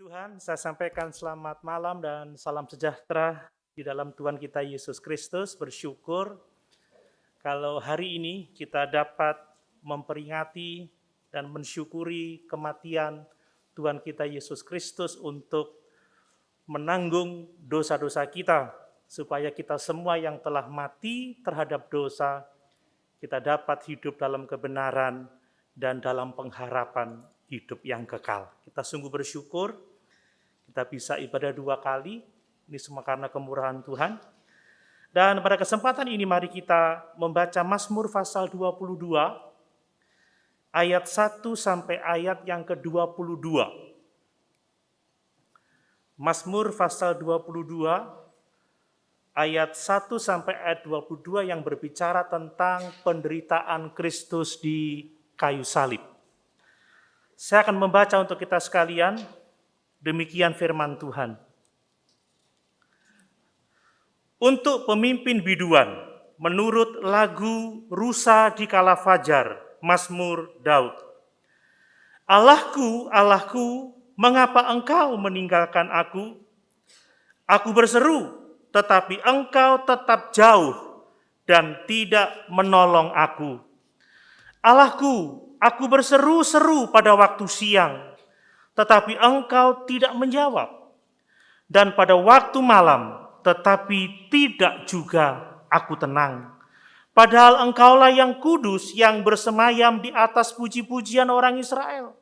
Tuhan, saya sampaikan selamat malam dan salam sejahtera di dalam Tuhan kita Yesus Kristus. Bersyukur kalau hari ini kita dapat memperingati dan mensyukuri kematian Tuhan kita Yesus Kristus untuk menanggung dosa-dosa kita, supaya kita semua yang telah mati terhadap dosa, kita dapat hidup dalam kebenaran dan dalam pengharapan hidup yang kekal. Kita sungguh bersyukur, kita bisa ibadah 2 kali, ini semua karena kemurahan Tuhan. Dan pada kesempatan ini mari kita membaca Mazmur pasal 22, ayat 1 sampai ayat yang ke-22. Mazmur pasal 22, ayat 1 sampai ayat 22 yang berbicara tentang penderitaan Kristus di kayu salib. Saya akan membaca untuk kita sekalian, demikian firman Tuhan. Untuk pemimpin biduan, menurut lagu Rusa di Kala Fajar, Mazmur Daud. Allahku, Allahku, mengapa engkau meninggalkan aku? Aku berseru, tetapi engkau tetap jauh dan tidak menolong aku. Allahku, aku berseru-seru pada waktu siang, tetapi engkau tidak menjawab. Dan pada waktu malam, tetapi tidak juga aku tenang. Padahal engkaulah yang kudus, yang bersemayam di atas puji-pujian orang Israel.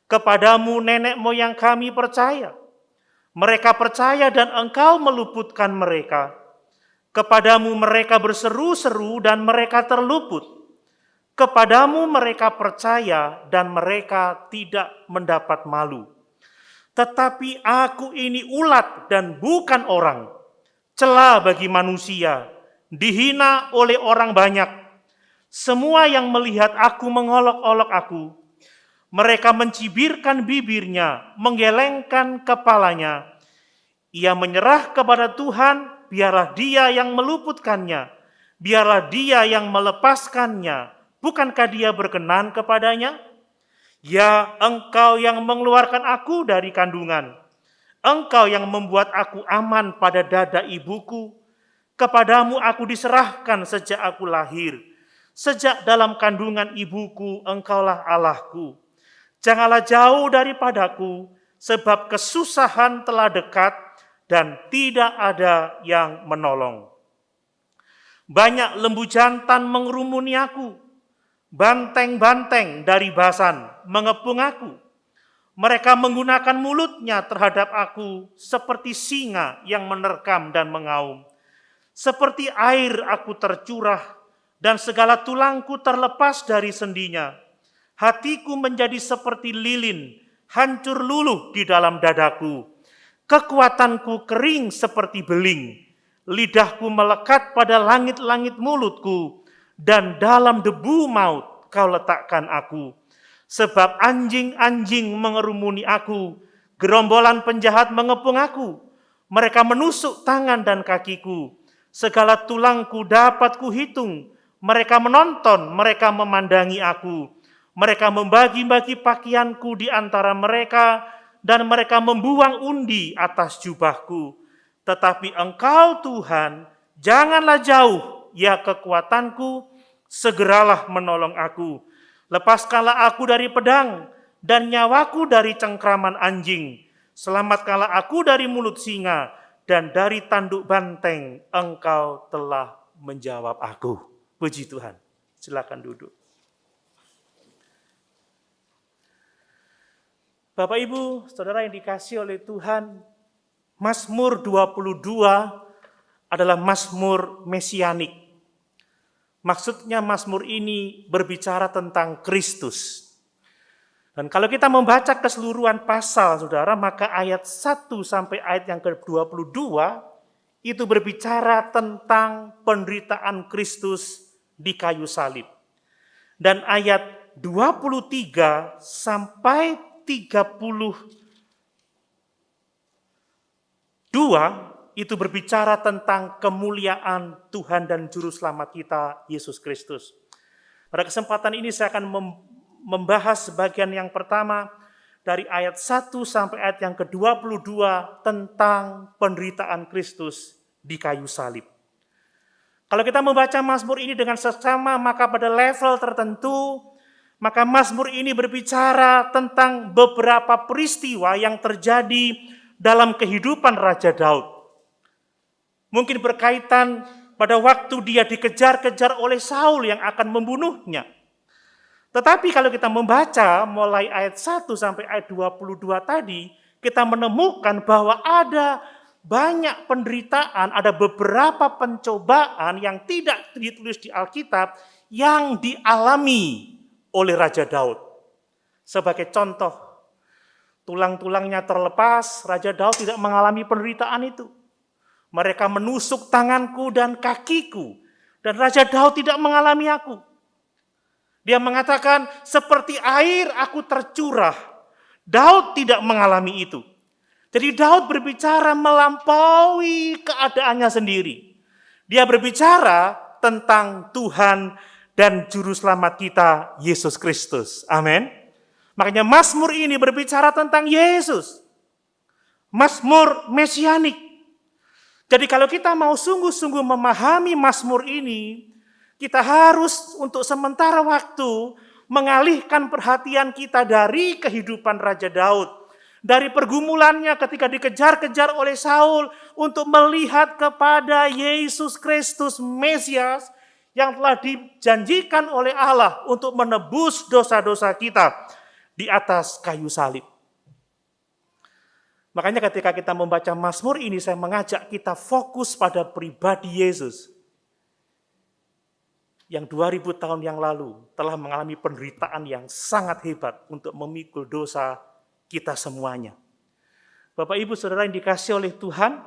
Kepadamu nenek moyang kami percaya. Mereka percaya dan engkau meluputkan mereka. Kepadamu mereka berseru-seru dan mereka terluput. Kepadamu mereka percaya dan mereka tidak mendapat malu. Tetapi aku ini ulat dan bukan orang, cela bagi manusia, dihina oleh orang banyak. Semua yang melihat aku mengolok-olok aku. Mereka mencibirkan bibirnya, menggelengkan kepalanya. Ia menyerah kepada Tuhan, biarlah dia yang meluputkannya, biarlah dia yang melepaskannya. Bukankah dia berkenan kepadanya? Ya, engkau yang mengeluarkan aku dari kandungan. Engkau yang membuat aku aman pada dada ibuku. Kepadamu aku diserahkan sejak aku lahir. Sejak dalam kandungan ibuku, engkaulah Allahku. Janganlah jauh daripadaku, sebab kesusahan telah dekat dan tidak ada yang menolong. Banyak lembu jantan mengerumuni aku. Banteng-banteng dari Basan mengepung aku. Mereka menggunakan mulutnya terhadap aku seperti singa yang menerkam dan mengaum. Seperti air aku tercurah dan segala tulangku terlepas dari sendinya. Hatiku menjadi seperti lilin, hancur luluh di dalam dadaku. Kekuatanku kering seperti beling. Lidahku melekat pada langit-langit mulutku. Dan dalam debu maut kau letakkan aku. Sebab anjing-anjing mengerumuni aku, gerombolan penjahat mengepung aku. Mereka menusuk tangan dan kakiku. Segala tulangku dapat kuhitung. Mereka menonton, mereka memandangi aku. Mereka membagi-bagi pakaianku di antara mereka, dan mereka membuang undi atas jubahku. Tetapi engkau Tuhan, janganlah jauh, ya kekuatanku, segeralah menolong aku. Lepaskanlah aku dari pedang dan nyawaku dari cengkraman anjing. Selamatkanlah aku dari mulut singa dan dari tanduk banteng. Engkau telah menjawab aku. Puji Tuhan. Silakan duduk. Bapak Ibu, Saudara yang dikasihi oleh Tuhan, Mazmur 22 adalah Mazmur mesianik. Maksudnya Mazmur ini berbicara tentang Kristus. Dan kalau kita membaca keseluruhan pasal, Saudara, maka ayat 1 sampai ayat yang ke-22 itu berbicara tentang penderitaan Kristus di kayu salib. Dan ayat 23 sampai 32 itu berbicara tentang kemuliaan Tuhan dan Juru Selamat kita, Yesus Kristus. Pada kesempatan ini saya akan membahas bagian yang pertama, dari ayat 1 sampai ayat yang ke-22 tentang penderitaan Kristus di kayu salib. Kalau kita membaca Mazmur ini dengan seksama, maka pada level tertentu, maka Mazmur ini berbicara tentang beberapa peristiwa yang terjadi dalam kehidupan Raja Daud. Mungkin berkaitan pada waktu dia dikejar-kejar oleh Saul yang akan membunuhnya. Tetapi kalau kita membaca mulai ayat 1 sampai ayat 22 tadi, kita menemukan bahwa ada banyak penderitaan, ada beberapa pencobaan yang tidak ditulis di Alkitab yang dialami oleh Raja Daud. Sebagai contoh, tulang-tulangnya terlepas, Raja Daud tidak mengalami penderitaan itu. Mereka menusuk tanganku dan kakiku, dan Raja Daud tidak mengalami aku. Dia mengatakan, seperti air aku tercurah. Daud tidak mengalami itu. Jadi Daud berbicara melampaui keadaannya sendiri. Dia berbicara tentang Tuhan dan Juru Selamat kita, Yesus Kristus. Amin. Makanya Mazmur ini berbicara tentang Yesus. Mazmur mesianik. Jadi kalau kita mau sungguh-sungguh memahami Mazmur ini, kita harus untuk sementara waktu mengalihkan perhatian kita dari kehidupan Raja Daud. Dari pergumulannya ketika dikejar-kejar oleh Saul untuk melihat kepada Yesus Kristus Mesias yang telah dijanjikan oleh Allah untuk menebus dosa-dosa kita di atas kayu salib. Makanya ketika kita membaca Mazmur ini, saya mengajak kita fokus pada pribadi Yesus yang 2000 tahun yang lalu telah mengalami penderitaan yang sangat hebat untuk memikul dosa kita semuanya. Bapak Ibu Saudara yang dikasihi oleh Tuhan,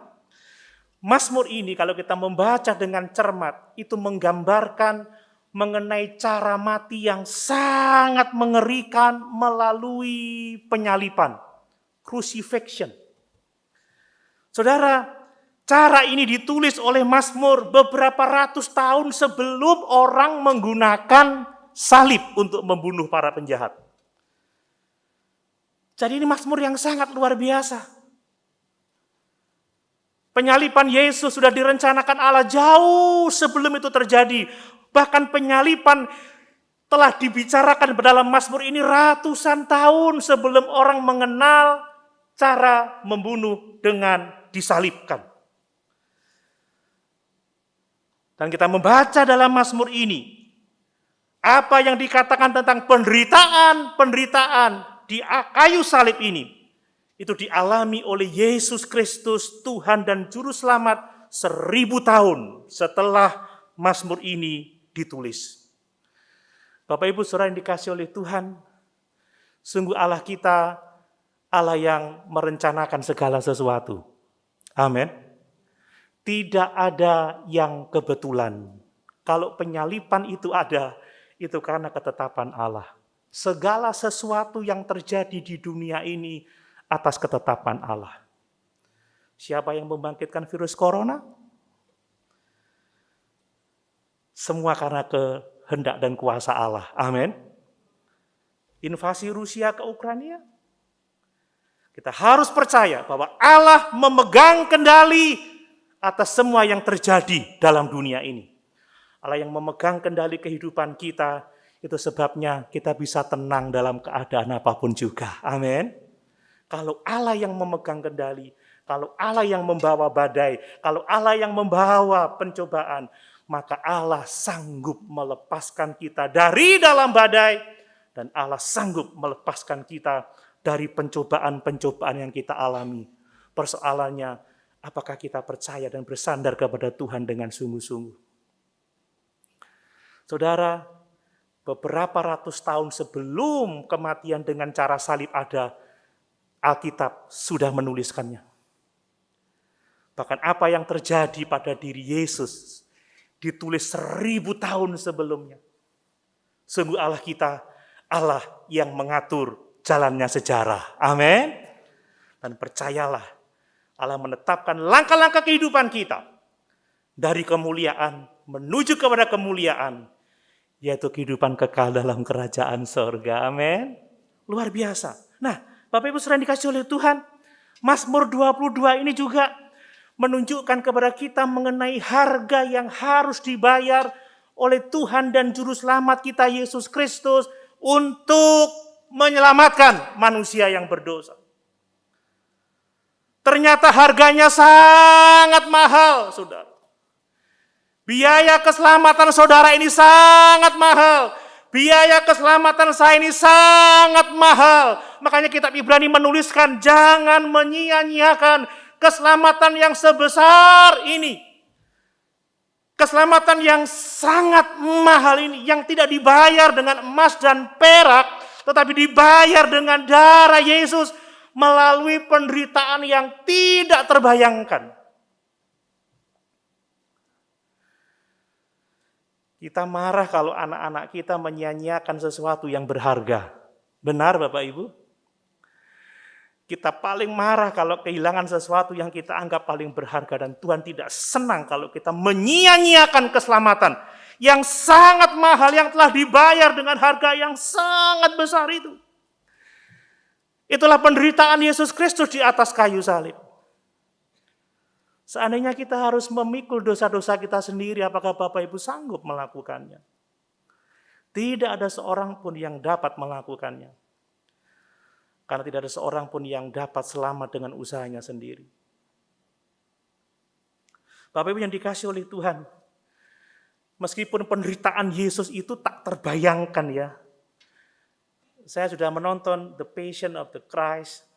Mazmur ini kalau kita membaca dengan cermat, itu menggambarkan mengenai cara mati yang sangat mengerikan melalui penyalipan, crucifixion. Saudara, cara ini ditulis oleh Mazmur beberapa ratus tahun sebelum orang menggunakan salib untuk membunuh para penjahat. Jadi ini Mazmur yang sangat luar biasa. Penyalipan Yesus sudah direncanakan Allah jauh sebelum itu terjadi. Bahkan penyalipan telah dibicarakan dalam Mazmur ini ratusan tahun sebelum orang mengenal cara membunuh dengan disalibkan. Dan kita membaca dalam Mazmur ini, apa yang dikatakan tentang penderitaan di kayu salib ini, itu dialami oleh Yesus Kristus, Tuhan dan Juru Selamat 1000 tahun setelah Mazmur ini ditulis. Bapak Ibu Saudara yang dikasihi oleh Tuhan, sungguh Allah kita, Allah yang merencanakan segala sesuatu. Amin. Tidak ada yang kebetulan. Kalau penyalipan itu ada, itu karena ketetapan Allah. Segala sesuatu yang terjadi di dunia ini atas ketetapan Allah. Siapa yang membangkitkan virus corona? Semua karena kehendak dan kuasa Allah. Amin. Invasi Rusia ke Ukraina? Kita harus percaya bahwa Allah memegang kendali atas semua yang terjadi dalam dunia ini. Allah yang memegang kendali kehidupan kita, itu sebabnya kita bisa tenang dalam keadaan apapun juga. Amin. Kalau Allah yang memegang kendali, kalau Allah yang membawa badai, kalau Allah yang membawa pencobaan, maka Allah sanggup melepaskan kita dari dalam badai, dan Allah sanggup melepaskan kita dari pencobaan-pencobaan yang kita alami. Persoalannya, apakah kita percaya dan bersandar kepada Tuhan dengan sungguh-sungguh? Saudara, beberapa ratus tahun sebelum kematian dengan cara salib ada, Alkitab sudah menuliskannya. Bahkan apa yang terjadi pada diri Yesus ditulis 1000 tahun sebelumnya. Sungguh Allah kita, Allah yang mengatur jalannya sejarah. Amin. Dan percayalah, Allah menetapkan langkah-langkah kehidupan kita dari kemuliaan menuju kepada kemuliaan, yaitu kehidupan kekal dalam kerajaan sorga. Amin. Luar biasa. Nah, Bapak Ibu saudara dikasih oleh Tuhan, Mazmur 22 ini juga menunjukkan kepada kita mengenai harga yang harus dibayar oleh Tuhan dan Juru Selamat kita Yesus Kristus untuk menyelamatkan manusia yang berdosa. Ternyata harganya sangat mahal, saudara. Biaya keselamatan saudara ini sangat mahal. Biaya keselamatan saya ini sangat mahal. Makanya kitab Ibrani menuliskan, jangan menyia-nyiakan keselamatan yang sebesar ini. Keselamatan yang sangat mahal ini, yang tidak dibayar dengan emas dan perak, tetapi dibayar dengan darah Yesus melalui penderitaan yang tidak terbayangkan. Kita marah kalau anak-anak kita menyia-nyiakan sesuatu yang berharga. Benar Bapak Ibu? Kita paling marah kalau kehilangan sesuatu yang kita anggap paling berharga. Dan Tuhan tidak senang kalau kita menyia-nyiakan keselamatan yang sangat mahal, yang telah dibayar dengan harga yang sangat besar itu. Itulah penderitaan Yesus Kristus di atas kayu salib. Seandainya kita harus memikul dosa-dosa kita sendiri, apakah Bapak Ibu sanggup melakukannya? Tidak ada seorang pun yang dapat melakukannya. Karena tidak ada seorang pun yang dapat selamat dengan usahanya sendiri. Bapak Ibu yang dikasih oleh Tuhan, meskipun penderitaan Yesus itu tak terbayangkan ya. Saya sudah menonton The Passion of the Christ.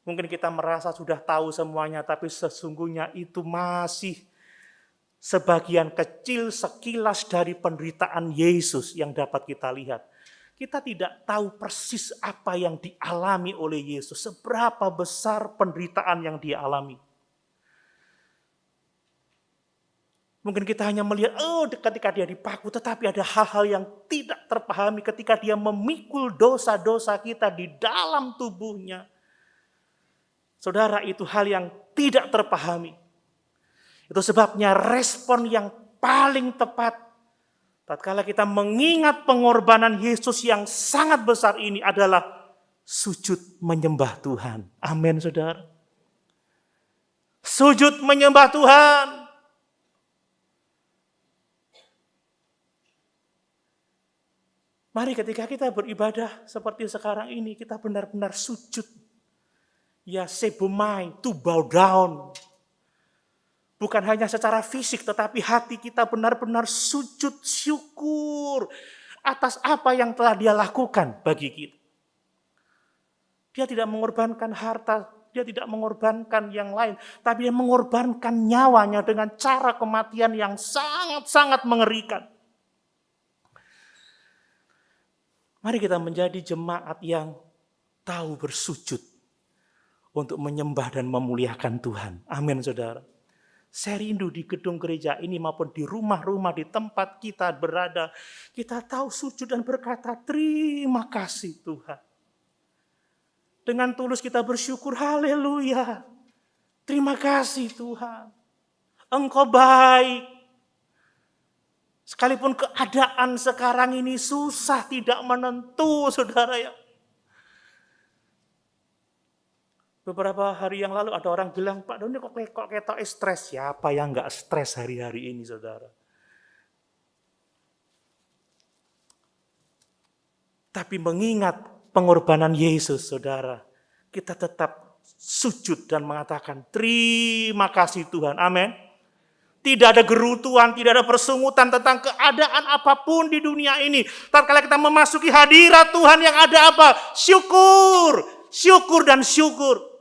Mungkin kita merasa sudah tahu semuanya, tapi sesungguhnya itu masih sebagian kecil sekilas dari penderitaan Yesus yang dapat kita lihat. Kita tidak tahu persis apa yang dialami oleh Yesus, seberapa besar penderitaan yang dia alami. Mungkin kita hanya melihat, ketika dia dipaku, tetapi ada hal-hal yang tidak terpahami ketika dia memikul dosa-dosa kita di dalam tubuhnya. Saudara, itu hal yang tidak terpahami. Itu sebabnya respon yang paling tepat tatkala kita mengingat pengorbanan Yesus yang sangat besar ini adalah sujud menyembah Tuhan. Amin, saudara. Sujud menyembah Tuhan. Mari ketika kita beribadah seperti sekarang ini, kita benar-benar sujud. Ya, sebumai, to bow down. Bukan hanya secara fisik, tetapi hati kita benar-benar sujud syukur atas apa yang telah dia lakukan bagi kita. Dia tidak mengorbankan harta, dia tidak mengorbankan yang lain, tapi dia mengorbankan nyawanya dengan cara kematian yang sangat-sangat mengerikan. Mari kita menjadi jemaat yang tahu bersujud untuk menyembah dan memuliakan Tuhan. Amin, saudara. Saya rindu di gedung gereja ini maupun di rumah-rumah di tempat kita berada. Kita tahu sujud dan berkata, terima kasih Tuhan. Dengan tulus kita bersyukur, haleluya. Terima kasih Tuhan. Engkau baik. Sekalipun keadaan sekarang ini susah, tidak menentu, saudara ya. Beberapa hari yang lalu ada orang bilang, Pak Doni kok ketok stres? Siapa yang nggak stres hari-hari ini, saudara? Tapi mengingat pengorbanan Yesus, saudara, kita tetap sujud dan mengatakan, terima kasih Tuhan, amin. Tidak ada gerutuan, tidak ada persungutan tentang keadaan apapun di dunia ini. Tatkala kita memasuki hadirat Tuhan yang ada apa? Syukur, syukur dan syukur.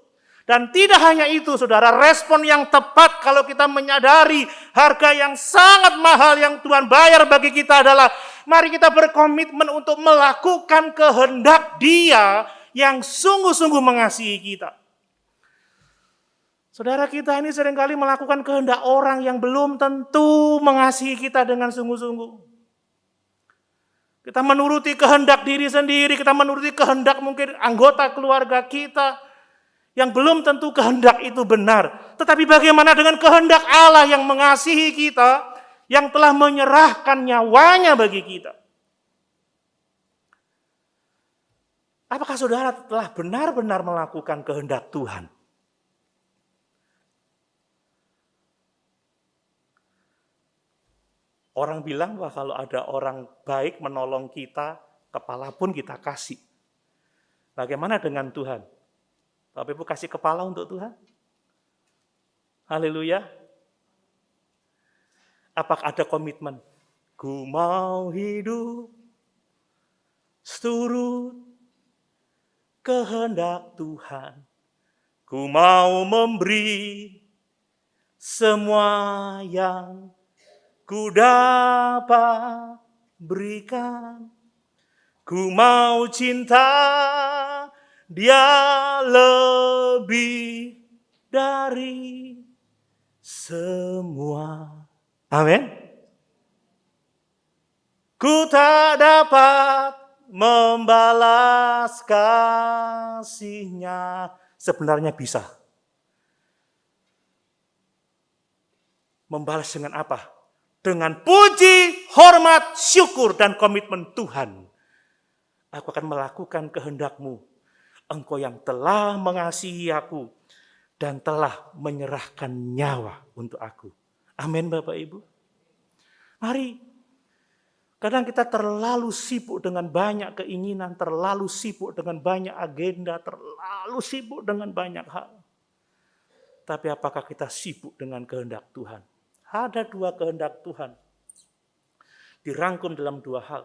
Dan tidak hanya itu, saudara, respon yang tepat kalau kita menyadari harga yang sangat mahal yang Tuhan bayar bagi kita adalah, mari kita berkomitmen untuk melakukan kehendak Dia yang sungguh-sungguh mengasihi kita. Saudara, kita ini seringkali melakukan kehendak orang yang belum tentu mengasihi kita dengan sungguh-sungguh. Kita menuruti kehendak diri sendiri, kita menuruti kehendak mungkin anggota keluarga kita, yang belum tentu kehendak itu benar. Tetapi bagaimana dengan kehendak Allah yang mengasihi kita, yang telah menyerahkan nyawanya bagi kita? Apakah saudara telah benar-benar melakukan kehendak Tuhan? Orang bilang bahwa kalau ada orang baik menolong kita, kepala pun kita kasih. Bagaimana dengan Tuhan? Bapak Ibu kasih kepala untuk Tuhan? Haleluya. Apakah ada komitmen? Ku mau hidup seturut kehendak Tuhan. Ku mau memberi semua yang ku dapat berikan. Ku mau cinta Dia lebih dari semua. Amin. Ku tak dapat membalas kasih-Nya. Sebenarnya bisa. Membalas dengan apa? Dengan puji, hormat, syukur, dan komitmen Tuhan. Aku akan melakukan kehendak-Mu. Engkau yang telah mengasihi aku dan telah menyerahkan nyawa untuk aku. Amin Bapak Ibu. Mari. Kadang kita terlalu sibuk dengan banyak keinginan, terlalu sibuk dengan banyak agenda, terlalu sibuk dengan banyak hal. Tapi apakah kita sibuk dengan kehendak Tuhan? Ada dua kehendak Tuhan. Dirangkum dalam dua hal.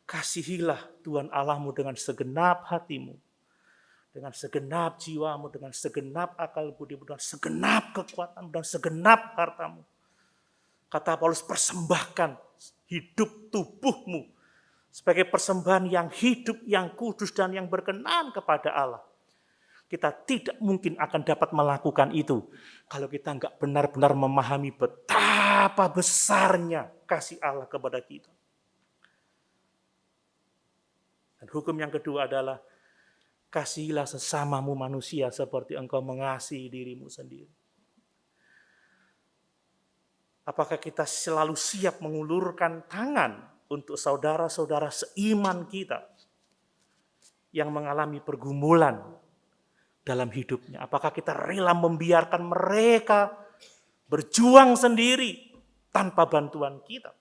Kasihilah Tuhan Allahmu dengan segenap hatimu, dengan segenap jiwamu, dengan segenap akal budimu, dengan segenap kekuatanmu, dan segenap hartamu. Kata Paulus, persembahkan hidup tubuhmu sebagai persembahan yang hidup, yang kudus, dan yang berkenan kepada Allah. Kita tidak mungkin akan dapat melakukan itu kalau kita nggak benar-benar memahami betapa besarnya kasih Allah kepada kita. Dan hukum yang kedua adalah kasihilah sesamamu manusia seperti engkau mengasihi dirimu sendiri. Apakah kita selalu siap mengulurkan tangan untuk saudara-saudara seiman kita yang mengalami pergumulan dalam hidupnya? Apakah kita rela membiarkan mereka berjuang sendiri tanpa bantuan kita?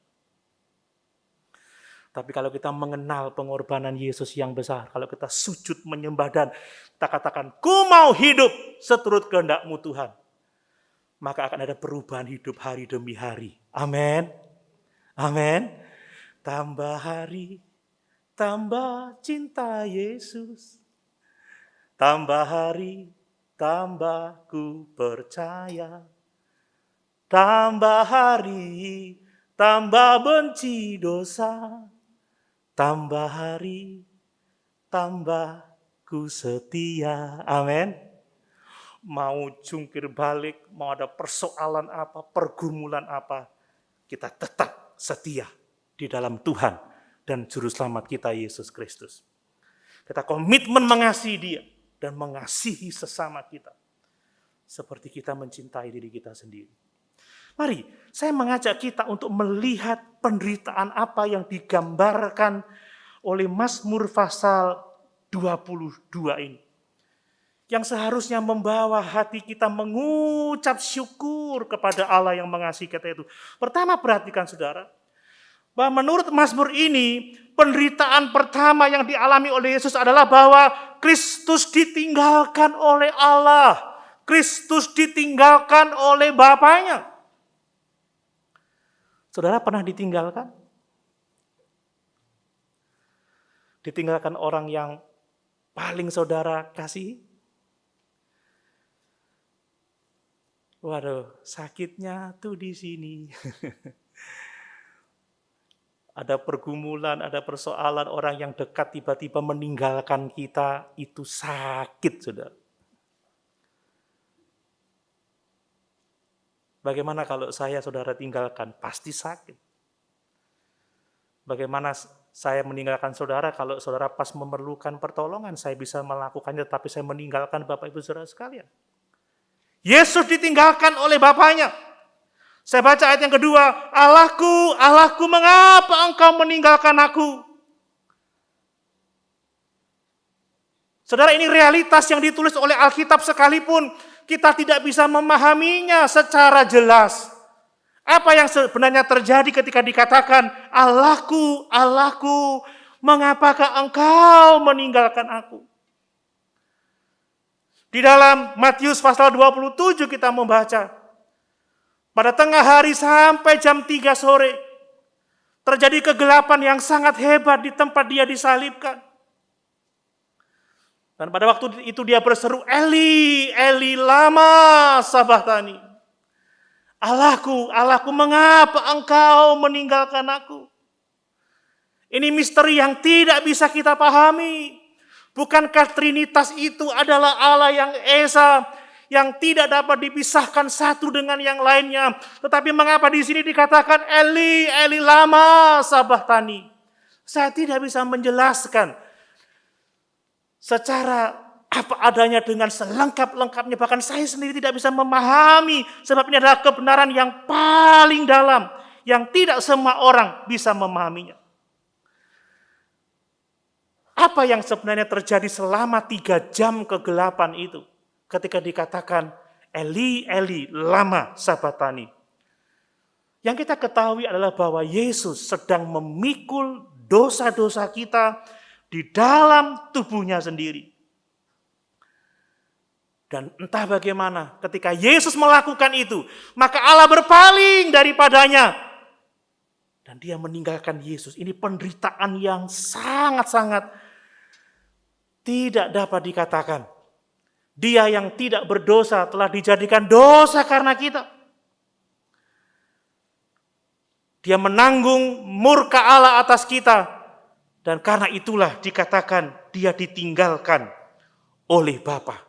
Tapi kalau kita mengenal pengorbanan Yesus yang besar, kalau kita sujud menyembah dan kita katakan, ku mau hidup seturut kehendak-Mu Tuhan, maka akan ada perubahan hidup hari demi hari. Amin. Amin. Tambah hari, tambah cinta Yesus. Tambah hari, tambah ku percaya. Tambah hari, tambah benci dosa. Tambah hari, tambah ku setia. Amin. Mau jungkir balik, mau ada persoalan apa, pergumulan apa, kita tetap setia di dalam Tuhan dan Juru Selamat kita Yesus Kristus. Kita komitmen mengasihi Dia dan mengasihi sesama kita seperti kita mencintai diri kita sendiri. Mari, saya mengajak kita untuk melihat penderitaan apa yang digambarkan oleh Mazmur pasal 22 ini. Yang seharusnya membawa hati kita mengucap syukur kepada Allah yang mengasihi kita itu. Pertama, perhatikan saudara, bahwa menurut Mazmur ini, penderitaan pertama yang dialami oleh Yesus adalah bahwa Kristus ditinggalkan oleh Allah. Kristus ditinggalkan oleh Bapaknya. Saudara pernah ditinggalkan? Ditinggalkan orang yang paling saudara kasihi? Waduh, sakitnya tuh di sini. Ada pergumulan, ada persoalan, orang yang dekat tiba-tiba meninggalkan kita, itu sakit, saudara. Bagaimana kalau saya saudara tinggalkan? Pasti sakit. Bagaimana saya meninggalkan saudara kalau saudara pas memerlukan pertolongan, saya bisa melakukannya, tapi saya meninggalkan Bapak Ibu saudara sekalian. Yesus ditinggalkan oleh Bapaknya. Saya baca ayat yang kedua, Allahku, Allahku, mengapa engkau meninggalkan aku? Saudara, ini realitas yang ditulis oleh Alkitab sekalipun kita tidak bisa memahaminya secara jelas. Apa yang sebenarnya terjadi ketika dikatakan, Allahku, Allahku, mengapakah engkau meninggalkan aku? Di dalam Matius pasal 27 kita membaca, pada tengah hari sampai jam 3 sore, terjadi kegelapan yang sangat hebat di tempat dia disalibkan. Dan pada waktu itu dia berseru, Eli, Eli, lama sabachthani. Allahku, Allahku, mengapa engkau meninggalkan aku? Ini misteri yang tidak bisa kita pahami. Bukankah Trinitas itu adalah Allah yang esa, yang tidak dapat dipisahkan satu dengan yang lainnya? Tetapi mengapa di sini dikatakan Eli, Eli, lama sabachthani? Saya tidak bisa menjelaskan secara apa adanya dengan selengkap-lengkapnya. Bahkan saya sendiri tidak bisa memahami, sebab ini adalah kebenaran yang paling dalam, yang tidak semua orang bisa memahaminya. Apa yang sebenarnya terjadi selama 3 jam kegelapan itu ketika dikatakan Eli, Eli, lama sabachthani? Yang kita ketahui adalah bahwa Yesus sedang memikul dosa-dosa kita di dalam tubuhnya sendiri. Dan entah bagaimana ketika Yesus melakukan itu, maka Allah berpaling daripadanya. Dan dia meninggalkan Yesus. Ini penderitaan yang sangat-sangat tidak dapat dikatakan. Dia yang tidak berdosa telah dijadikan dosa karena kita. Dia menanggung murka Allah atas kita. Dan karena itulah dikatakan dia ditinggalkan oleh Bapa.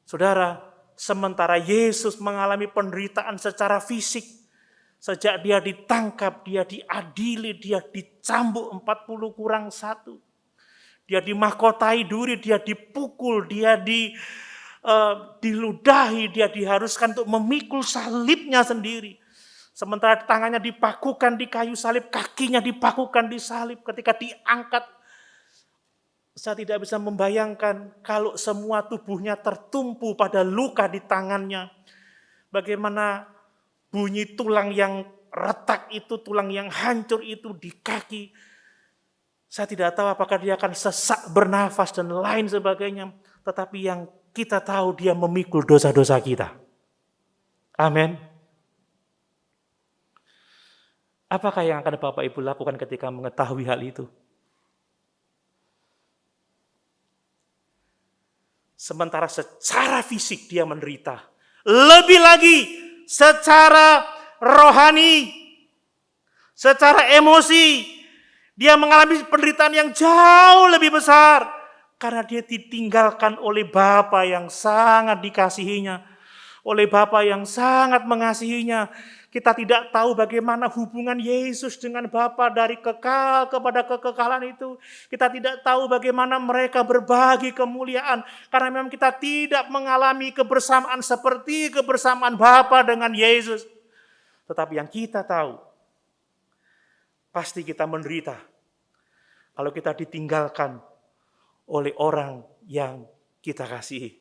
Saudara, sementara Yesus mengalami penderitaan secara fisik, sejak dia ditangkap, dia diadili, dia dicambuk 40+1. Dia dimahkotai duri, dia dipukul, dia diludahi, dia diharuskan untuk memikul salibnya sendiri. Sementara tangannya dipakukan di kayu salib, kakinya dipakukan di salib. Ketika diangkat, saya tidak bisa membayangkan kalau semua tubuhnya tertumpu pada luka di tangannya. Bagaimana bunyi tulang yang retak itu, tulang yang hancur itu di kaki. Saya tidak tahu apakah dia akan sesak bernafas dan lain sebagainya. Tetapi yang kita tahu dia memikul dosa-dosa kita. Amin. Apakah yang akan Bapak Ibu lakukan ketika mengetahui hal itu? Sementara secara fisik dia menderita. Lebih lagi secara rohani, secara emosi, dia mengalami penderitaan yang jauh lebih besar. Karena dia ditinggalkan oleh Bapa yang sangat dikasihinya. Oleh Bapa yang sangat mengasihinya. Kita tidak tahu bagaimana hubungan Yesus dengan Bapa dari kekal kepada kekekalan itu. Kita tidak tahu bagaimana mereka berbagi kemuliaan. Karena memang kita tidak mengalami kebersamaan seperti kebersamaan Bapa dengan Yesus. Tetapi yang kita tahu, pasti kita menderita kalau kita ditinggalkan oleh orang yang kita kasihi.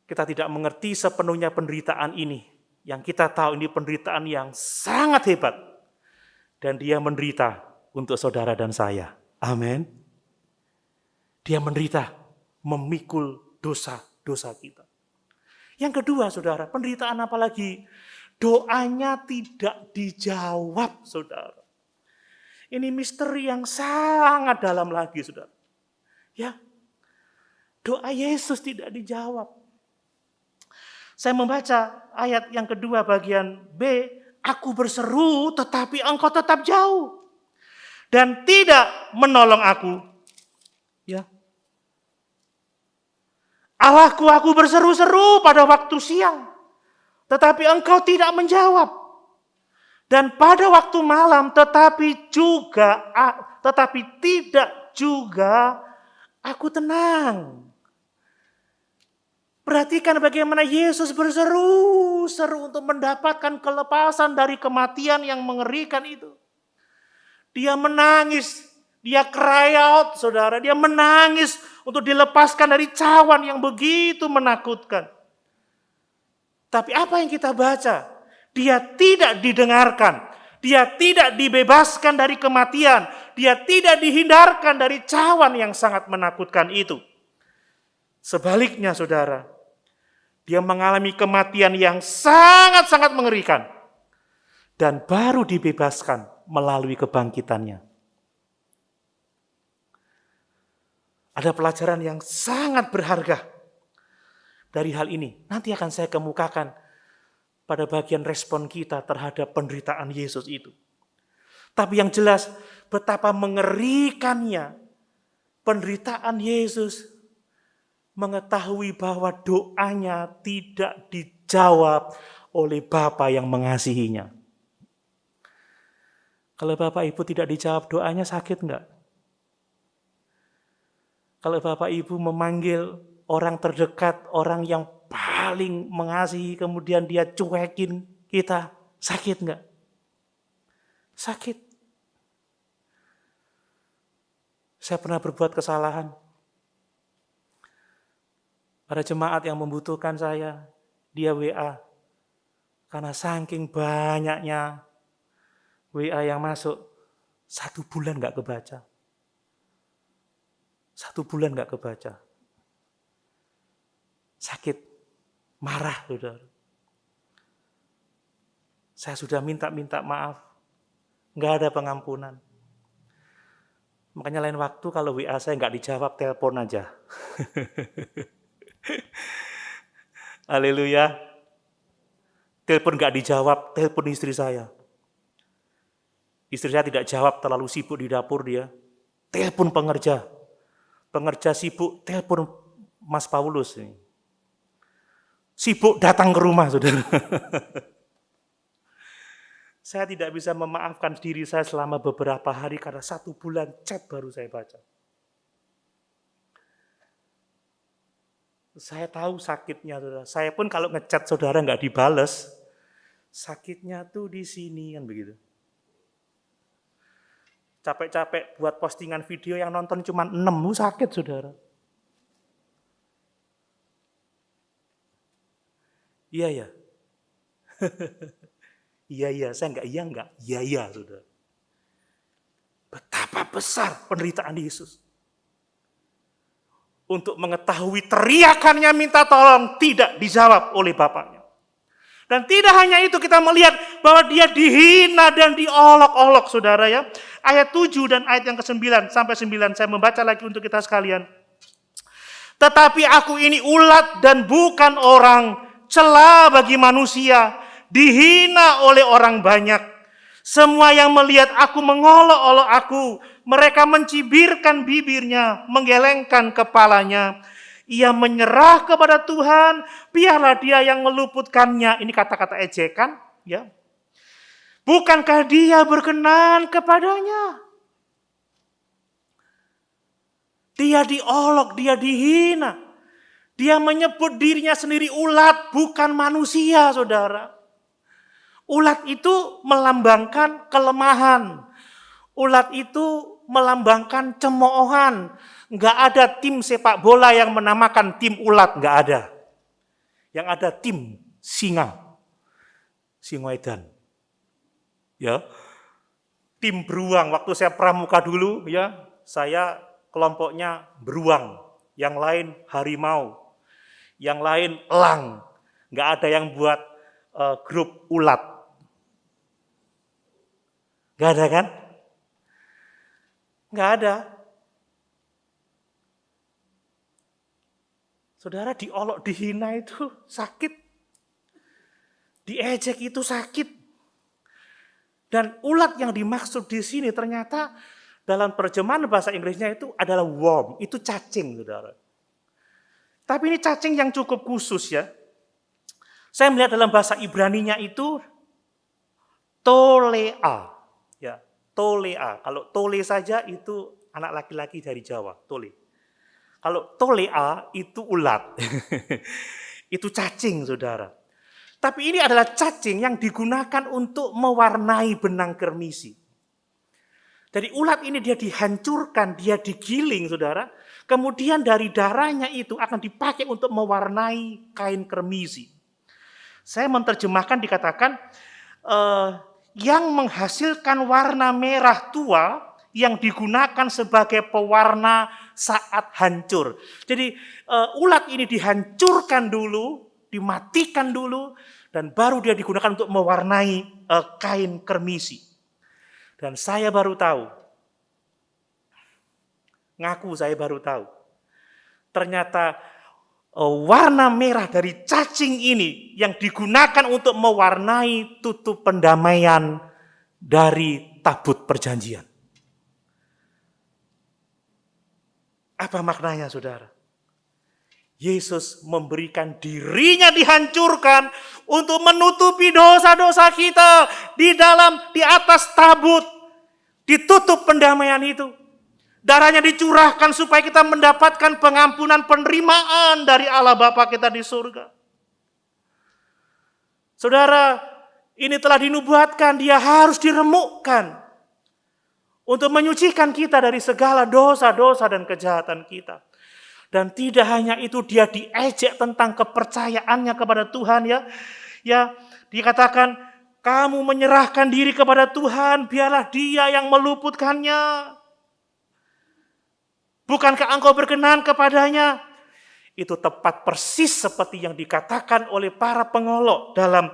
Kita tidak mengerti sepenuhnya penderitaan ini. Yang kita tahu ini penderitaan yang sangat hebat. Dan dia menderita untuk saudara dan saya. Amin. Dia menderita, memikul dosa-dosa kita. Yang kedua, saudara, penderitaan apa lagi? Doanya tidak dijawab, saudara. Ini misteri yang sangat dalam lagi, saudara. Ya, doa Yesus tidak dijawab. Saya membaca ayat yang kedua bagian B, aku berseru tetapi engkau tetap jauh dan tidak menolong aku. Ya. Allahku, aku berseru-seru pada waktu siang, tetapi engkau tidak menjawab. Dan pada waktu malam, tetapi tidak juga aku tenang. Perhatikan bagaimana Yesus berseru-seru untuk mendapatkan kelepasan dari kematian yang mengerikan itu. Dia menangis Dia cry out, saudara. Dia menangis untuk dilepaskan dari cawan yang begitu menakutkan. Tapi apa yang kita baca? Dia tidak didengarkan. Dia tidak dibebaskan dari kematian. Dia tidak dihindarkan dari cawan yang sangat menakutkan itu. Sebaliknya, saudara, dia mengalami kematian yang sangat-sangat mengerikan. Dan baru dibebaskan melalui kebangkitannya. Ada pelajaran yang sangat berharga dari hal ini. Nanti akan saya kemukakan pada bagian respon kita terhadap penderitaan Yesus itu. Tapi yang jelas betapa mengerikannya penderitaan Yesus mengetahui bahwa doanya tidak dijawab oleh Bapa yang mengasihinya. Kalau Bapak Ibu tidak dijawab doanya, sakit enggak? Kalau Bapak Ibu memanggil orang terdekat, orang yang paling mengasihi, kemudian dia cuekin kita, sakit enggak? Sakit. Saya pernah berbuat kesalahan. Ada jemaat yang membutuhkan saya, dia WA. Karena saking banyaknya WA yang masuk, 1 bulan enggak kebaca. 1 bulan enggak kebaca. Sakit, marah, saudara. Saya sudah minta maaf, enggak ada pengampunan. Makanya lain waktu kalau WA saya enggak dijawab, telepon aja. Haleluya. Telepon enggak dijawab, telepon istri saya. Istri saya tidak jawab, terlalu sibuk di dapur dia. Telepon pengerja. Pengerja sibuk, telepon Mas Paulus. Sibuk datang ke rumah, saudara. Saya tidak bisa memaafkan diri saya selama beberapa hari karena 1 bulan chat baru saya baca. Saya tahu sakitnya, saudara. Saya pun kalau ngechat saudara nggak dibales, sakitnya tuh di sini, kan begitu. Capek-capek buat postingan video yang nonton cuma 6, sakit, saudara. Iya ya. Iya, saya enggak. Iya, saudara. Betapa besar penderitaan Yesus. Untuk mengetahui teriakannya minta tolong tidak dijawab oleh Bapaknya. Dan tidak hanya itu, kita melihat bahwa dia dihina dan diolok-olok, saudara ya. Ayat 7 dan ayat yang ke-9 sampai 9, saya membaca lagi untuk kita sekalian. Tetapi aku ini ulat dan bukan orang, cela bagi manusia, dihina oleh orang banyak. Semua yang melihat aku mengolok-olok aku, mereka mencibirkan bibirnya, menggelengkan kepalanya. Ia menyerah kepada Tuhan, biarlah dia yang meluputkannya. Ini kata-kata ejekan, ya. Bukankah dia berkenan kepadanya? Dia diolok, dia dihina. Dia menyebut dirinya sendiri ulat, bukan manusia, saudara. Ulat itu melambangkan kelemahan. Ulat itu melambangkan cemoohan. Enggak ada tim sepak bola yang menamakan tim ulat, enggak ada. Yang ada tim singa. Singoedan. Ya. Tim beruang, waktu saya pramuka dulu ya, saya kelompoknya beruang, yang lain harimau, yang lain elang. Enggak ada yang buat grup ulat. Enggak ada kan? Enggak ada. Saudara, diolok, dihina itu sakit. Diejek itu sakit. Dan ulat yang dimaksud di sini ternyata dalam terjemahan bahasa Inggrisnya itu adalah worm, itu cacing, saudara. Tapi ini cacing yang cukup khusus ya. Saya melihat dalam bahasa Ibraninya itu tolea. Ya, tolea. Kalau tole saja itu anak laki-laki dari Jawa, tole. Kalau tolea itu ulat. Itu cacing, saudara. Tapi ini adalah cacing yang digunakan untuk mewarnai benang kermisi. Dari ulat ini dia dihancurkan, dia digiling, saudara. Kemudian dari darahnya itu akan dipakai untuk mewarnai kain kermisi. Saya menerjemahkan dikatakan, yang menghasilkan warna merah tua yang digunakan sebagai pewarna saat hancur. Jadi ulat ini dihancurkan dulu, dimatikan dulu, dan baru dia digunakan untuk mewarnai kain kermisi. Dan saya baru tahu, saya baru tahu, ternyata warna merah dari cacing ini yang digunakan untuk mewarnai tutup pendamaian dari tabut perjanjian. Apa maknanya, saudara? Yesus memberikan dirinya dihancurkan untuk menutupi dosa-dosa kita di atas tabut, ditutup pendamaian itu. Darahnya dicurahkan supaya kita mendapatkan pengampunan penerimaan dari Allah Bapa kita di surga. Saudara, ini telah dinubuatkan, dia harus diremukkan untuk menyucikan kita dari segala dosa-dosa dan kejahatan kita. Dan tidak hanya itu, dia diejek tentang kepercayaannya kepada Tuhan, ya. Ya, dikatakan kamu menyerahkan diri kepada Tuhan, biarlah Dia yang meluputkannya. Bukankah engkau berkenan kepadanya? Itu tepat persis seperti yang dikatakan oleh para pengolok dalam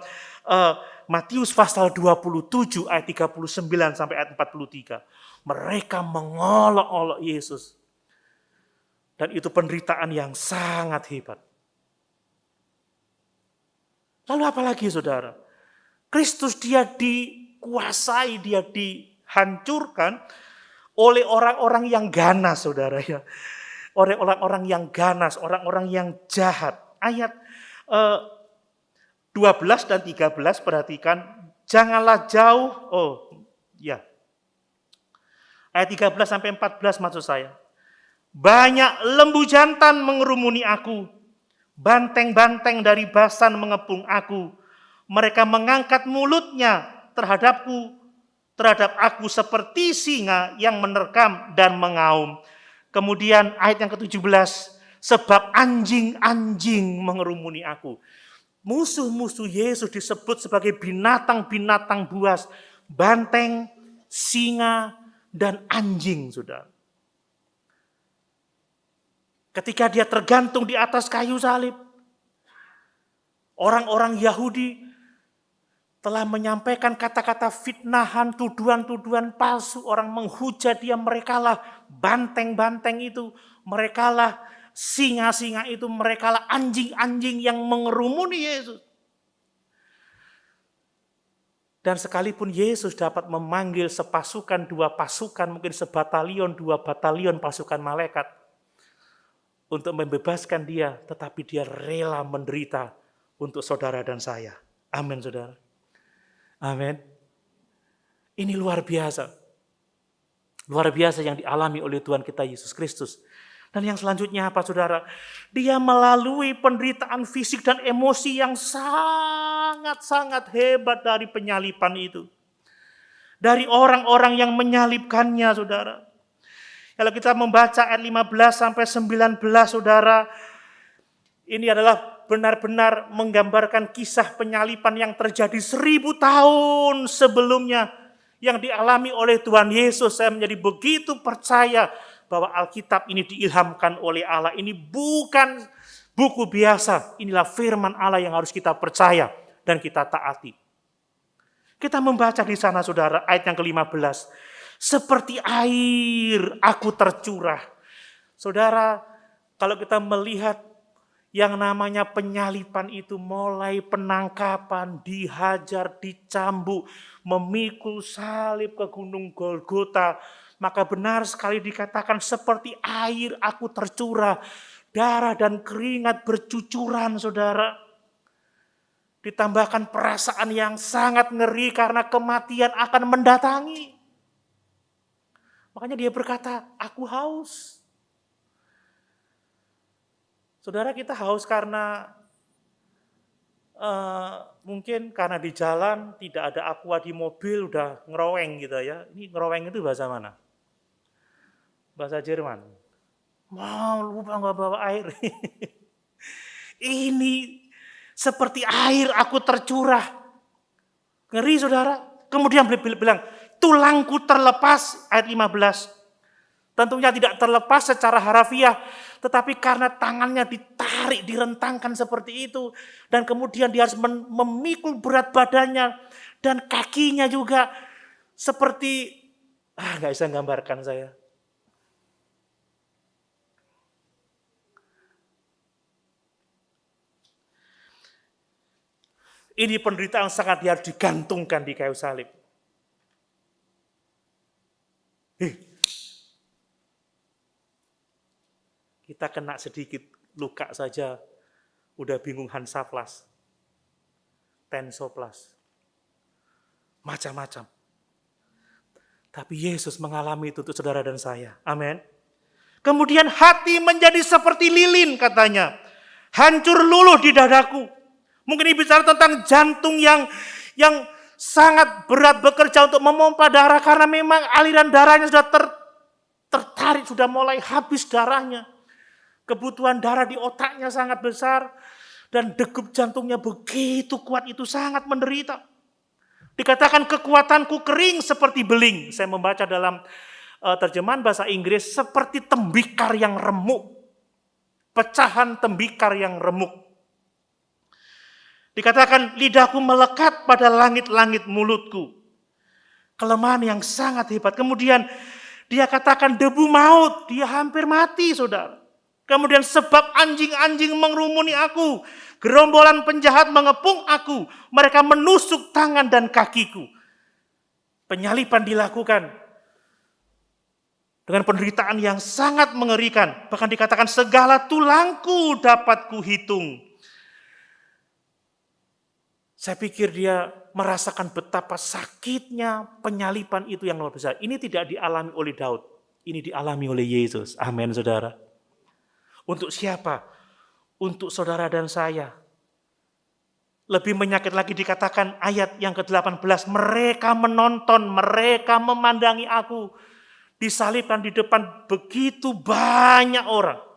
Matius pasal 27 ayat 39 sampai ayat 43. Mereka mengolok-olok Yesus. Dan itu penderitaan yang sangat hebat. Lalu apalagi, saudara? Kristus dia dikuasai, dia dihancurkan oleh orang-orang yang ganas, saudara, ya. Oleh orang-orang yang ganas, orang-orang yang jahat. Ayat 12 dan 13 perhatikan, janganlah jauh, ayat 13 sampai 14 maksud saya. Banyak lembu jantan mengerumuni aku, banteng-banteng dari Basan mengepung aku. Mereka mengangkat mulutnya terhadap aku seperti singa yang menerkam dan mengaum. Kemudian ayat yang ke-17, sebab anjing-anjing mengerumuni aku. Musuh-musuh Yesus disebut sebagai binatang-binatang buas, banteng, singa, dan anjing, saudara. Ketika dia tergantung di atas kayu salib, orang-orang Yahudi telah menyampaikan kata-kata fitnahan, tuduhan-tuduhan palsu. Orang menghujat dia, merekalah banteng-banteng itu, merekalah singa-singa itu, merekalah anjing-anjing yang mengerumuni Yesus. Dan sekalipun Yesus dapat memanggil sepasukan, dua pasukan, mungkin sebatalion, dua batalion pasukan malaikat untuk membebaskan dia, tetapi dia rela menderita untuk saudara dan saya. Amin, saudara. Amin. Ini luar biasa. Luar biasa yang dialami oleh Tuhan kita Yesus Kristus. Dan yang selanjutnya apa, saudara? Dia melalui penderitaan fisik dan emosi yang sangat-sangat hebat dari penyalipan itu. Dari orang-orang yang menyalibkannya, saudara. Kalau kita membaca ayat 15 sampai 19, saudara, ini adalah benar-benar menggambarkan kisah penyalipan yang terjadi 1000 tahun sebelumnya yang dialami oleh Tuhan Yesus. Saya menjadi begitu percaya bahwa Alkitab ini diilhamkan oleh Allah. Ini bukan buku biasa, inilah firman Allah yang harus kita percaya dan kita taati. Kita membaca di sana, saudara, ayat yang ke-15. Seperti air aku tercurah. Saudara, kalau kita melihat yang namanya penyalipan itu, mulai penangkapan, dihajar, dicambuk, memikul salib ke gunung Golgota, maka benar sekali dikatakan seperti air aku tercurah. Darah dan keringat bercucuran, saudara. Ditambahkan perasaan yang sangat ngeri karena kematian akan mendatangi. Makanya dia berkata, aku haus. Saudara, kita haus karena Mungkin karena di jalan tidak ada aqua di mobil udah ngeroweng gitu ya. Ini ngeroweng itu bahasa mana? Bahasa Jerman. Mau lupa nggak bawa air. Ini seperti air aku tercurah. Ngeri saudara. Kemudian bilang, tulangku terlepas, ayat 15. Tentunya tidak terlepas secara harafiah, tetapi karena tangannya ditarik, direntangkan seperti itu, dan kemudian dia harus memikul berat badannya, dan kakinya juga seperti, nggak bisa gambarkan saya. Ini penderitaan sangat dia harus digantungkan di kayu salib. Kita kena sedikit luka saja, udah bingung Hansaplas, Tensoplas, macam-macam. Tapi Yesus mengalami itu untuk saudara dan saya. Amin. Kemudian hati menjadi seperti lilin katanya. Hancur luluh di dadaku. Mungkin ini bicara tentang jantung yang sangat berat bekerja untuk memompa darah karena memang aliran darahnya sudah tertarik, sudah mulai habis darahnya. Kebutuhan darah di otaknya sangat besar dan degup jantungnya begitu kuat, itu sangat menderita. Dikatakan kekuatanku kering seperti beling. Saya membaca dalam terjemahan bahasa Inggris seperti tembikar yang remuk. Pecahan tembikar yang remuk. Dikatakan lidahku melekat pada langit-langit mulutku. Kelemahan yang sangat hebat. Kemudian dia katakan debu maut. Dia hampir mati, saudara. Kemudian sebab anjing-anjing mengerumuni aku. Gerombolan penjahat mengepung aku. Mereka menusuk tangan dan kakiku. Penyaliban dilakukan dengan penderitaan yang sangat mengerikan. Bahkan dikatakan segala tulangku dapat kuhitung. Saya pikir dia merasakan betapa sakitnya penyaliban itu yang luar biasa. Ini tidak dialami oleh Daud. Ini dialami oleh Yesus. Amin, saudara. Untuk siapa? Untuk saudara dan saya. Lebih menyakit lagi dikatakan ayat yang ke-18. Mereka menonton, mereka memandangi aku. Disalibkan di depan begitu banyak orang.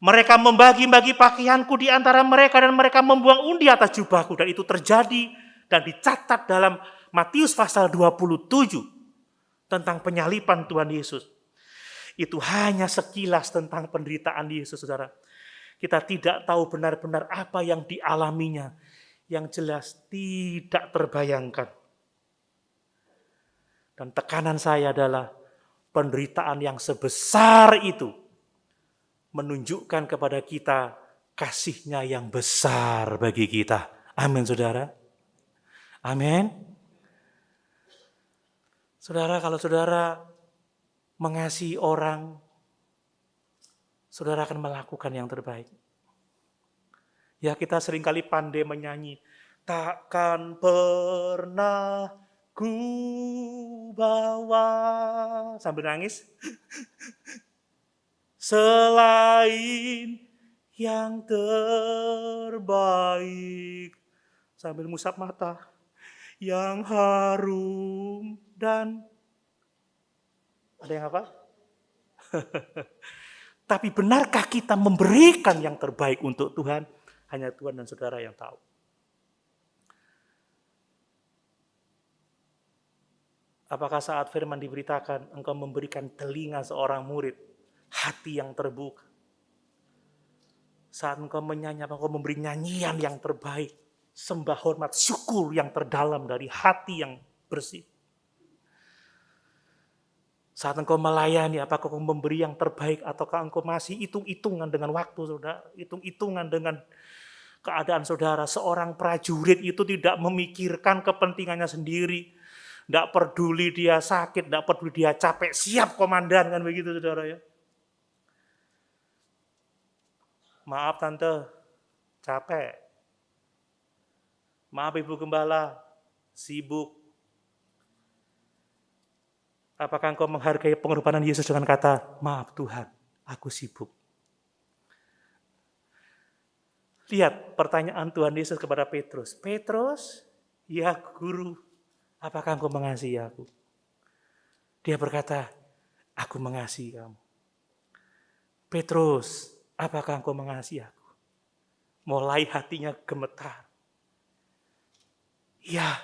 Mereka membagi-bagi pakaianku di antara mereka dan mereka membuang undi atas jubahku. Dan itu terjadi dan dicatat dalam Matius pasal 27 tentang penyaliban Tuhan Yesus. Itu hanya sekilas tentang penderitaan Yesus, saudara. Kita tidak tahu benar-benar apa yang dialaminya. Yang jelas tidak terbayangkan. Dan tekanan saya adalah penderitaan yang sebesar itu menunjukkan kepada kita kasih-Nya yang besar bagi kita. Amin, saudara. Amin. Saudara, kalau saudara mengasihi orang, saudara akan melakukan yang terbaik. Ya, kita seringkali pandai menyanyi, takkan pernah ku bawa, sambil nangis, selain yang terbaik, sambil musap mata, yang harum dan ada yang apa? Tapi benarkah kita memberikan yang terbaik untuk Tuhan? Hanya Tuhan dan saudara yang tahu. Apakah saat firman diberitakan, engkau memberikan telinga seorang murid, hati yang terbuka. Saat engkau menyanyi, engkau memberi nyanyian yang terbaik, sembah hormat, syukur yang terdalam dari hati yang bersih. Saat engkau melayani, apakah engkau memberi yang terbaik ataukah engkau masih hitung-hitungan dengan waktu, saudara? Hitung-hitungan dengan keadaan saudara. Seorang prajurit itu tidak memikirkan kepentingannya sendiri. Tidak peduli dia sakit, tidak peduli dia capek, siap komandan, kan begitu, saudara ya. Maaf tante, capek. Maaf ibu gembala, sibuk. Apakah engkau menghargai pengorbanan Yesus dengan kata, maaf Tuhan, aku sibuk. Lihat pertanyaan Tuhan Yesus kepada Petrus. Petrus, ya guru, apakah engkau mengasihi aku? Dia berkata, aku mengasihi kamu. Petrus, apakah engkau mengasihi aku? Mulai hatinya gemetar. Ya,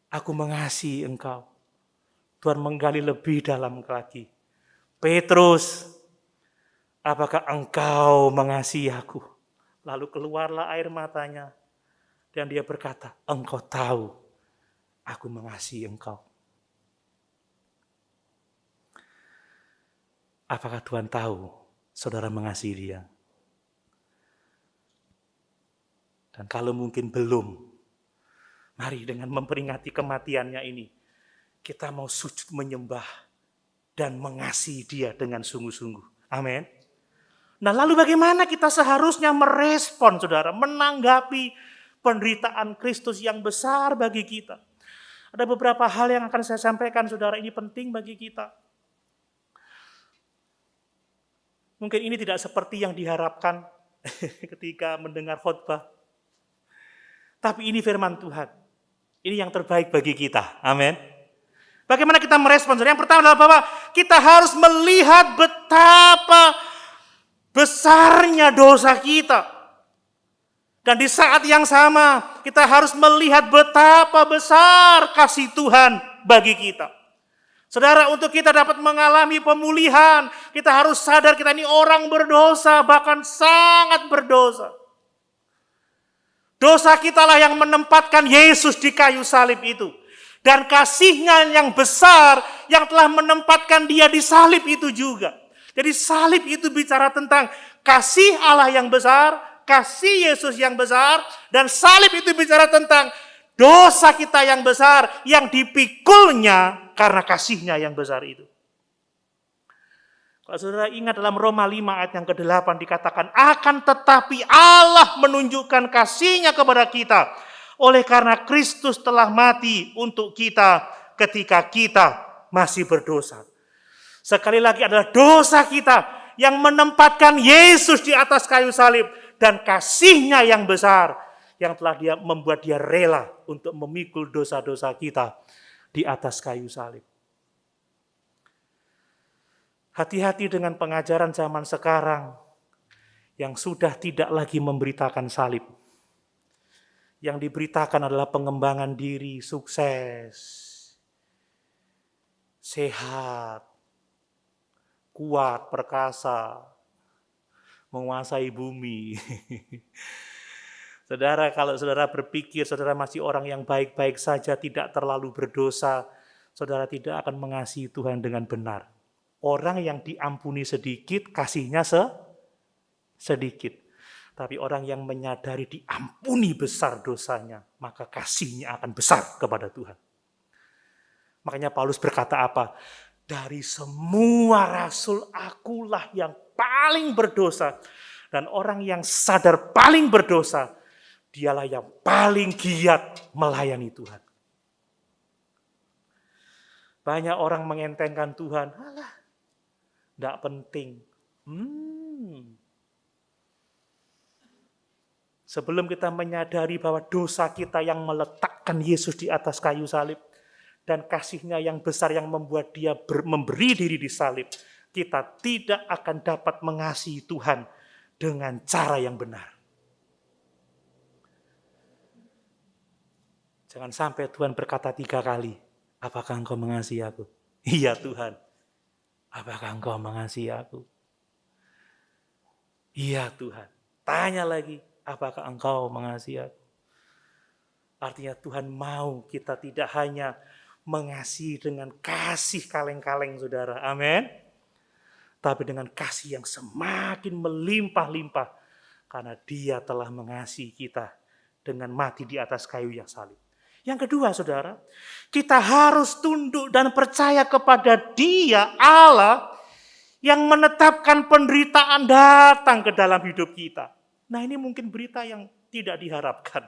aku mengasihi engkau. Tuhan menggali lebih dalam lagi. Petrus, apakah engkau mengasihi aku? Lalu keluarlah air matanya. Dan dia berkata, engkau tahu aku mengasihi engkau. Apakah Tuhan tahu saudara mengasihi dia? Dan kalau mungkin belum, mari dengan memperingati kematiannya ini, kita mau sujud menyembah dan mengasihi dia dengan sungguh-sungguh. Amin. Nah lalu bagaimana kita seharusnya merespon saudara, menanggapi penderitaan Kristus yang besar bagi kita. Ada beberapa hal yang akan saya sampaikan saudara, ini penting bagi kita. Mungkin ini tidak seperti yang diharapkan ketika mendengar khotbah. Tapi ini firman Tuhan. Ini yang terbaik bagi kita. Amin. Bagaimana kita merespon? Yang pertama adalah bahwa kita harus melihat betapa besarnya dosa kita. Dan di saat yang sama, kita harus melihat betapa besar kasih Tuhan bagi kita. Saudara, untuk kita dapat mengalami pemulihan, kita harus sadar kita ini orang berdosa, bahkan sangat berdosa. Dosa kitalah yang menempatkan Yesus di kayu salib itu. Dan kasih-Nya yang besar yang telah menempatkan dia di salib itu juga. Jadi salib itu bicara tentang kasih Allah yang besar, kasih Yesus yang besar, dan salib itu bicara tentang dosa kita yang besar yang dipikulnya karena kasih-Nya yang besar itu. Kalau saudara ingat dalam Roma 5 ayat yang ke-8 dikatakan, akan tetapi Allah menunjukkan kasih-Nya kepada kita oleh karena Kristus telah mati untuk kita ketika kita masih berdosa. Sekali lagi adalah dosa kita yang menempatkan Yesus di atas kayu salib dan kasih-Nya yang besar yang telah membuat dia rela untuk memikul dosa-dosa kita di atas kayu salib. Hati-hati dengan pengajaran zaman sekarang yang sudah tidak lagi memberitakan salib. Yang diberitakan adalah pengembangan diri, sukses, sehat, kuat, perkasa, menguasai bumi. Saudara, kalau saudara berpikir saudara masih orang yang baik-baik saja, tidak terlalu berdosa, saudara tidak akan mengasihi Tuhan dengan benar. Orang yang diampuni sedikit, kasih-Nya sedikit. Tapi orang yang menyadari diampuni besar dosanya, maka kasih-Nya akan besar kepada Tuhan. Makanya Paulus berkata apa? Dari semua rasul akulah yang paling berdosa. Dan orang yang sadar paling berdosa, dialah yang paling giat melayani Tuhan. Banyak orang mengentengkan Tuhan. Alah, tidak penting. Sebelum kita menyadari bahwa dosa kita yang meletakkan Yesus di atas kayu salib, dan kasih-Nya yang besar yang membuat dia memberi diri di salib, kita tidak akan dapat mengasihi Tuhan dengan cara yang benar. Jangan sampai Tuhan berkata 3 kali, apakah engkau mengasihi aku? Iya Tuhan. Apakah engkau mengasihi aku? Iya Tuhan. Tanya lagi, apakah engkau mengasihi aku? Artinya Tuhan mau kita tidak hanya mengasihi dengan kasih kaleng-kaleng saudara. Amin. Tapi dengan kasih yang semakin melimpah-limpah. Karena dia telah mengasihi kita dengan mati di atas kayu yang salib. Yang kedua saudara, kita harus tunduk dan percaya kepada Dia, Allah, yang menetapkan penderitaan datang ke dalam hidup kita. Nah ini mungkin berita yang tidak diharapkan.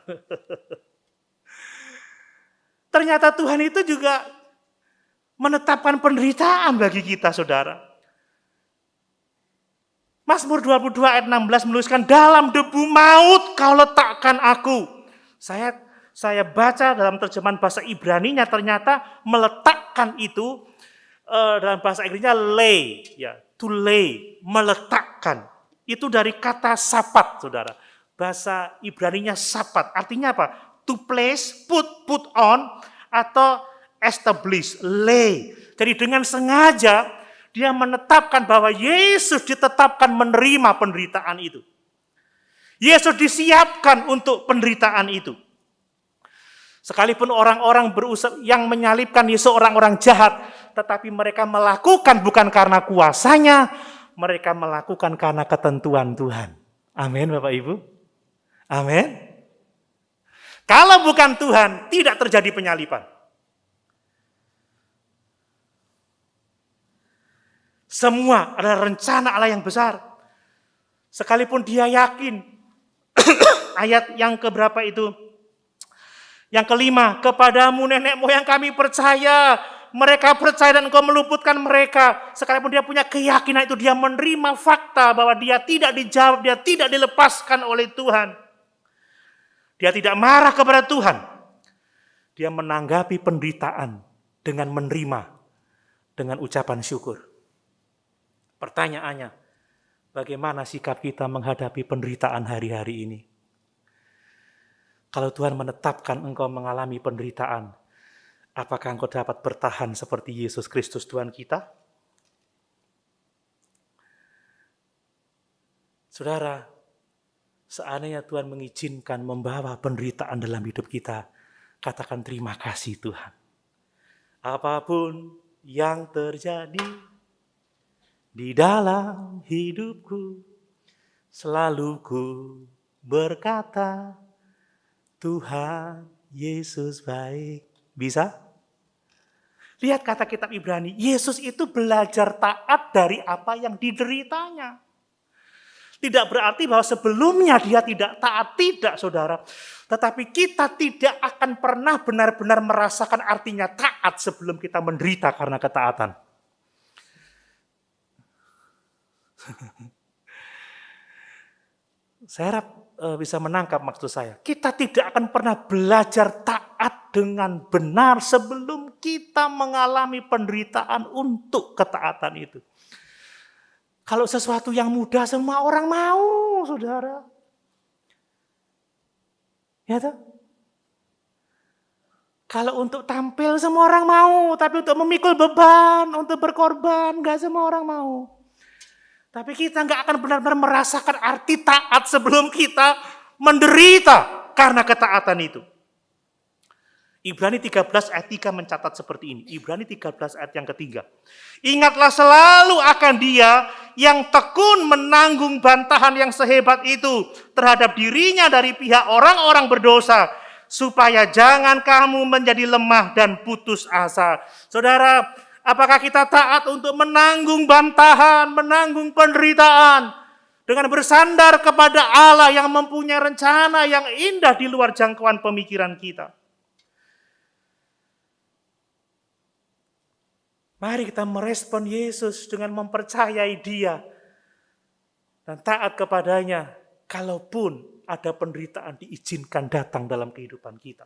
Ternyata Tuhan itu juga menetapkan penderitaan bagi kita saudara. Mazmur 22 ayat 16 menuliskan, dalam debu maut kau letakkan aku. Saya baca dalam terjemahan bahasa Ibraninya, ternyata meletakkan itu dalam bahasa Inggrisnya lay, ya, to lay, meletakkan. Itu dari kata sapat, saudara. Bahasa Ibraninya sapat, artinya apa? To place, put on, atau establish, lay. Jadi dengan sengaja dia menetapkan bahwa Yesus ditetapkan menerima penderitaan itu. Yesus disiapkan untuk penderitaan itu. Sekalipun orang-orang berusaha yang menyalibkan Yesus orang-orang jahat, tetapi mereka melakukan bukan karena kuasanya, mereka melakukan karena ketentuan Tuhan. Amin, Bapak Ibu. Amin. Kalau bukan Tuhan, tidak terjadi penyaliban. Semua adalah rencana Allah yang besar. Sekalipun dia yakin, ayat yang keberapa itu? Yang kelima, kepadamu nenek moyang kami percaya. Mereka percaya dan engkau meluputkan mereka. Sekalipun dia punya keyakinan itu, dia menerima fakta bahwa dia tidak dijawab, dia tidak dilepaskan oleh Tuhan. Dia tidak marah kepada Tuhan. Dia menanggapi penderitaan dengan menerima, dengan ucapan syukur. Pertanyaannya, bagaimana sikap kita menghadapi penderitaan hari-hari ini? Kalau Tuhan menetapkan engkau mengalami penderitaan, apakah engkau dapat bertahan seperti Yesus Kristus Tuhan kita? Saudara, seandainya Tuhan mengizinkan membawa penderitaan dalam hidup kita, katakan terima kasih Tuhan. Apapun yang terjadi di dalam hidupku, selalu ku berkata, Tuhan Yesus baik. Bisa? Lihat kata kitab Ibrani, Yesus itu belajar taat dari apa yang dideritanya. Tidak berarti bahwa sebelumnya dia tidak taat, tidak saudara. Tetapi kita tidak akan pernah benar-benar merasakan artinya taat sebelum kita menderita karena ketaatan. Saya harap bisa menangkap maksud saya. Kita tidak akan pernah belajar taat dengan benar sebelum kita mengalami penderitaan untuk ketaatan itu. Kalau sesuatu yang mudah semua orang mau, saudara. Ya toh? Kalau untuk tampil semua orang mau, tapi untuk memikul beban, untuk berkorban, gak semua orang mau. Tapi kita nggak akan benar-benar merasakan arti taat sebelum kita menderita karena ketaatan itu. Ibrani 13 ayat 3 mencatat seperti ini. Ibrani 13 ayat yang ketiga. Ingatlah selalu akan dia yang tekun menanggung bantahan yang sehebat itu terhadap dirinya dari pihak orang-orang berdosa. Supaya jangan kamu menjadi lemah dan putus asa. Saudara, apakah kita taat untuk menanggung bantahan, menanggung penderitaan dengan bersandar kepada Allah yang mempunyai rencana yang indah di luar jangkauan pemikiran kita? Mari kita merespon Yesus dengan mempercayai Dia dan taat kepadanya, kalaupun ada penderitaan diizinkan datang dalam kehidupan kita.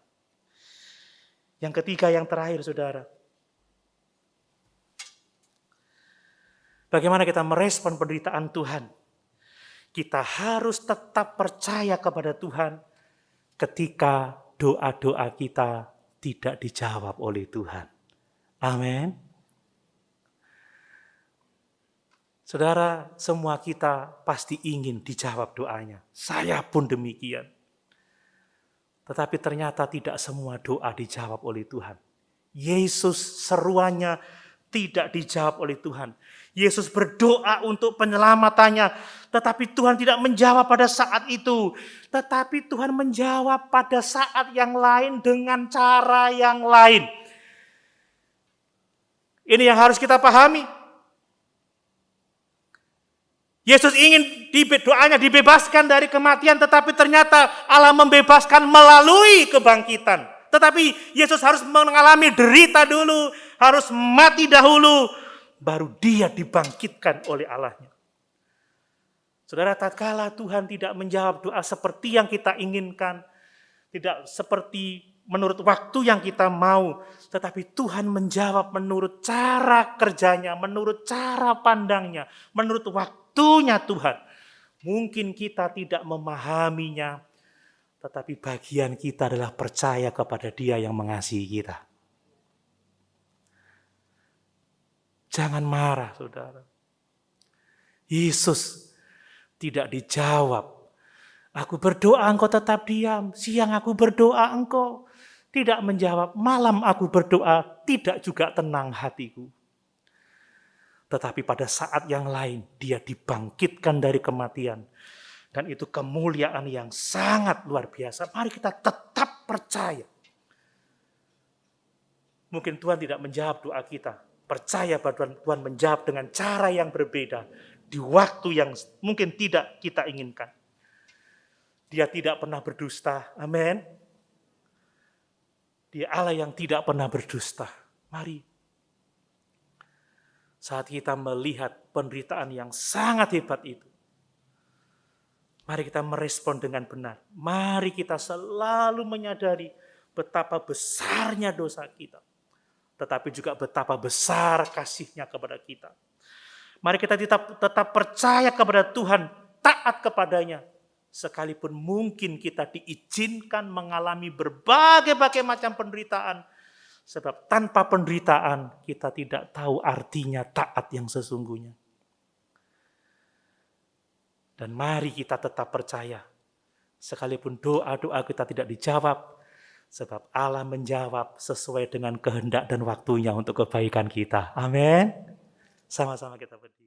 Yang ketiga, yang terakhir, saudara. Bagaimana kita merespon penderitaan Tuhan? Kita harus tetap percaya kepada Tuhan ketika doa-doa kita tidak dijawab oleh Tuhan. Amin. Saudara, semua kita pasti ingin dijawab doanya. Saya pun demikian. Tetapi ternyata tidak semua doa dijawab oleh Tuhan. Yesus seruannya tidak dijawab oleh Tuhan. Yesus berdoa untuk penyelamatannya, tetapi Tuhan tidak menjawab pada saat itu. Tetapi Tuhan menjawab pada saat yang lain dengan cara yang lain. Ini yang harus kita pahami. Yesus ingin doanya dibebaskan dari kematian, tetapi ternyata Allah membebaskan melalui kebangkitan. Tetapi Yesus harus mengalami derita dulu, harus mati dahulu, baru dia dibangkitkan oleh Allahnya. Saudara, tatkala Tuhan tidak menjawab doa seperti yang kita inginkan, tidak seperti menurut waktu yang kita mau, tetapi Tuhan menjawab menurut cara kerjanya, menurut cara pandangnya, menurut waktunya Tuhan. Mungkin kita tidak memahaminya, tetapi bagian kita adalah percaya kepada Dia yang mengasihi kita. Jangan marah, saudara. Yesus tidak dijawab. Aku berdoa engkau tetap diam. Siang aku berdoa engkau tidak menjawab. Malam aku berdoa tidak juga tenang hatiku. Tetapi pada saat yang lain dia dibangkitkan dari kematian. Dan itu kemuliaan yang sangat luar biasa. Mari kita tetap percaya. Mungkin Tuhan tidak menjawab doa kita. Percaya bahwa Tuhan menjawab dengan cara yang berbeda. Di waktu yang mungkin tidak kita inginkan. Dia tidak pernah berdusta. Amin. Dia Allah yang tidak pernah berdusta. Mari. Saat kita melihat penderitaan yang sangat hebat itu. Mari kita merespon dengan benar. Mari kita selalu menyadari betapa besarnya dosa kita. Tetapi juga betapa besar kasih-Nya kepada kita. Mari kita tetap percaya kepada Tuhan, taat kepadanya. Sekalipun mungkin kita diizinkan mengalami berbagai macam penderitaan. Sebab tanpa penderitaan kita tidak tahu artinya taat yang sesungguhnya. Dan mari kita tetap percaya. Sekalipun doa-doa kita tidak dijawab. Sebab Allah menjawab sesuai dengan kehendak dan waktunya untuk kebaikan kita. Amin. Sama-sama kita berdiri.